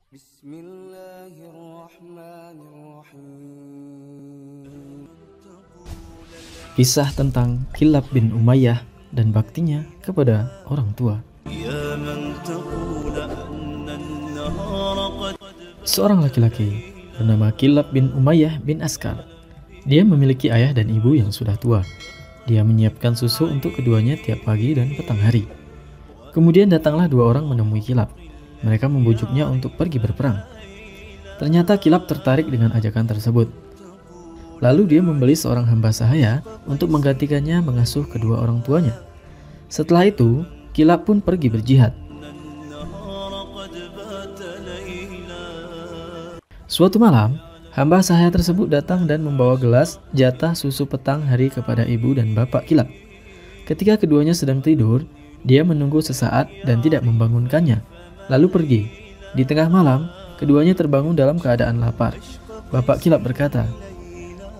Bismillahirrahmanirrahim. Kisah tentang Kilab bin Umayyah dan baktinya kepada orang tua. Seorang laki-laki bernama Kilab bin Umayyah bin Askar. Dia memiliki ayah dan ibu yang sudah tua. Dia menyiapkan susu untuk keduanya tiap pagi dan petang hari. Kemudian datanglah dua orang menemui Kilab. Mereka membujuknya untuk pergi berperang. Ternyata Kilab tertarik dengan ajakan tersebut. Lalu dia membeli seorang hamba sahaya untuk menggantikannya mengasuh kedua orang tuanya. Setelah itu, Kilab pun pergi berjihad. Suatu malam, hamba sahaya tersebut datang dan membawa gelas jatah susu petang hari kepada ibu dan bapak Kilab. Ketika keduanya sedang tidur, dia menunggu sesaat dan tidak membangunkannya, lalu pergi. Di tengah malam, keduanya terbangun dalam keadaan lapar. Bapak Kilab berkata,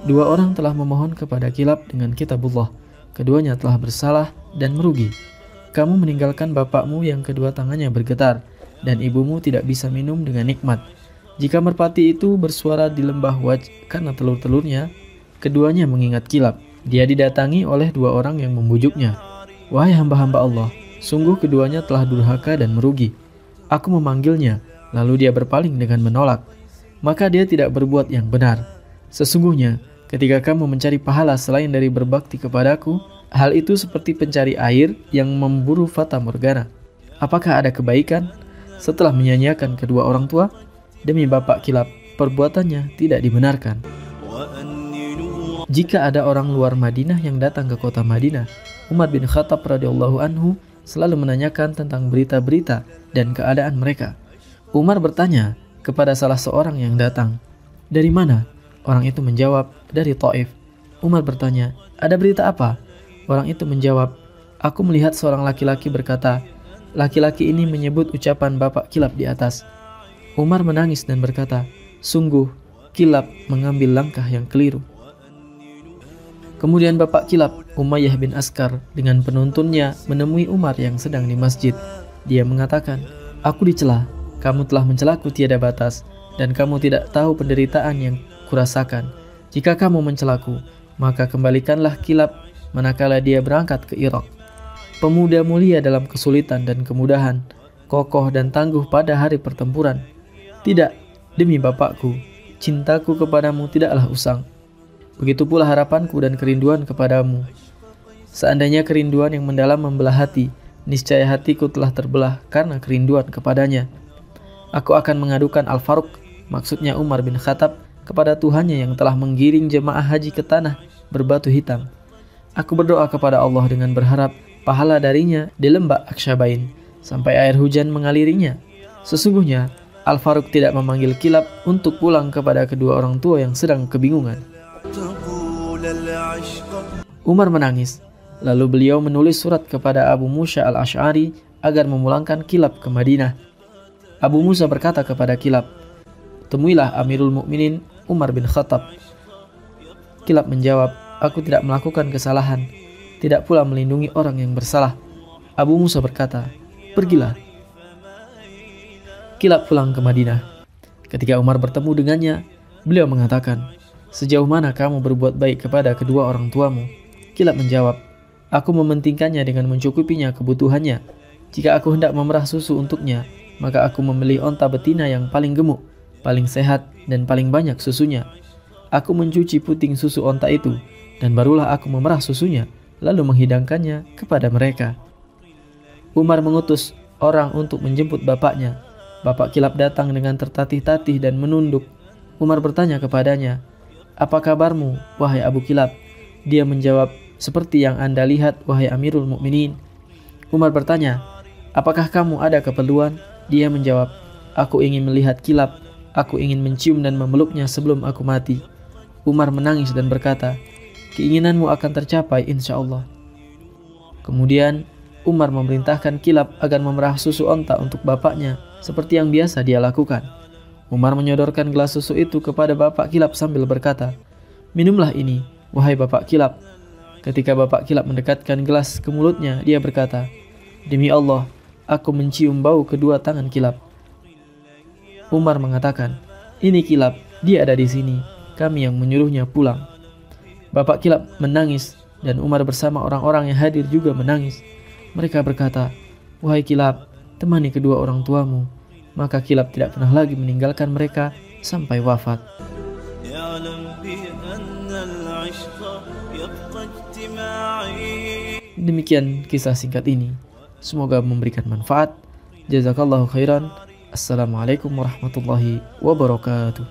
"Dua orang telah memohon kepada Kilab dengan kitabullah. Keduanya telah bersalah dan merugi. Kamu meninggalkan bapakmu yang kedua tangannya bergetar, dan ibumu tidak bisa minum dengan nikmat. Jika merpati itu bersuara di lembah Waj karena telur-telurnya," keduanya mengingat Kilab. Dia didatangi oleh dua orang yang membujuknya. "Wahai hamba-hamba Allah, sungguh keduanya telah durhaka dan merugi. Aku memanggilnya, lalu dia berpaling dengan menolak. Maka dia tidak berbuat yang benar. Sesungguhnya, ketika kamu mencari pahala selain dari berbakti kepadaku, hal itu seperti pencari air yang memburu fata morgana. Apakah ada kebaikan setelah menyanyiakan kedua orang tua? Demi bapak Kilab, perbuatannya tidak dibenarkan." Jika ada orang luar Madinah yang datang ke kota Madinah, Umar bin Khattab radhiyallahu anhu selalu menanyakan tentang berita-berita dan keadaan mereka. Umar bertanya kepada salah seorang yang datang, "Dari mana?" Orang itu menjawab, "Dari Taif." Umar bertanya, "Ada berita apa?" Orang itu menjawab, "Aku melihat seorang laki-laki berkata, laki-laki ini menyebut ucapan bapak Kilab di atas." Umar menangis dan berkata, "Sungguh, Kilab mengambil langkah yang keliru." Kemudian bapak Kilab, Umayyah bin Askar, dengan penuntunnya menemui Umar yang sedang di masjid. Dia mengatakan, "Aku dicela, kamu telah mencelaku tiada batas, dan kamu tidak tahu penderitaan yang kurasakan. Jika kamu mencelaku, maka kembalikanlah Kilab manakala dia berangkat ke Irak. Pemuda mulia dalam kesulitan dan kemudahan, kokoh dan tangguh pada hari pertempuran. Tidak, demi bapakku, cintaku kepadamu tidaklah usang. Begitu pula harapanku dan kerinduan kepadamu. Seandainya kerinduan yang mendalam membelah hati, niscaya hatiku telah terbelah karena kerinduan kepadanya. Aku akan mengadukan Al-Faruq," maksudnya Umar bin Khattab, "kepada Tuhannya yang telah menggiring jemaah haji ke tanah berbatu hitam. Aku berdoa kepada Allah dengan berharap pahala darinya di lembah Aksyabain sampai air hujan mengalirinya. Sesungguhnya Al-Faruq tidak memanggil Kilab untuk pulang kepada kedua orang tua yang sedang kebingungan." Umar menangis. Lalu beliau menulis surat kepada Abu Musa al-Ash'ari agar memulangkan Kilab ke Madinah. Abu Musa berkata kepada Kilab, "Temuilah Amirul Mukminin Umar bin Khattab." Kilab menjawab, "Aku tidak melakukan kesalahan, tidak pula melindungi orang yang bersalah." Abu Musa berkata, "Pergilah." Kilab pulang ke Madinah. Ketika Umar bertemu dengannya, beliau mengatakan, "Sejauh mana kamu berbuat baik kepada kedua orang tuamu?" Kilab menjawab, "Aku mementingkannya dengan mencukupinya kebutuhannya. Jika aku hendak memerah susu untuknya, maka aku membeli onta betina yang paling gemuk, paling sehat, dan paling banyak susunya. Aku mencuci puting susu onta itu, dan barulah aku memerah susunya, lalu menghidangkannya kepada mereka." Umar mengutus orang untuk menjemput bapaknya. Bapak Kilab datang dengan tertatih-tatih dan menunduk. Umar bertanya kepadanya, "Apa kabarmu, wahai Abu Kilab?" Dia menjawab, "Seperti yang Anda lihat, wahai Amirul Mukminin." Umar bertanya, "Apakah kamu ada keperluan?" Dia menjawab, "Aku ingin melihat Kilab. Aku ingin mencium dan memeluknya sebelum aku mati." Umar menangis dan berkata, "Keinginanmu akan tercapai insya Allah." Kemudian Umar memerintahkan Kilab agar memerah susu onta untuk bapaknya seperti yang biasa dia lakukan. Umar menyodorkan gelas susu itu kepada bapak Kilab sambil berkata, "Minumlah ini, wahai bapak Kilab." Ketika bapak Kilab mendekatkan gelas ke mulutnya, dia berkata, "Demi Allah, aku mencium bau kedua tangan Kilab." Umar mengatakan, "Ini Kilab, dia ada di sini. Kami yang menyuruhnya pulang." Bapak Kilab menangis dan Umar bersama orang-orang yang hadir juga menangis. Mereka berkata, "Wahai Kilab, temani kedua orang tuamu." Maka Kilab tidak pernah lagi meninggalkan mereka sampai wafat. Demikian kisah singkat ini. Semoga memberikan manfaat. Jazakallahu khairan. Assalamualaikum warahmatullahi wabarakatuh.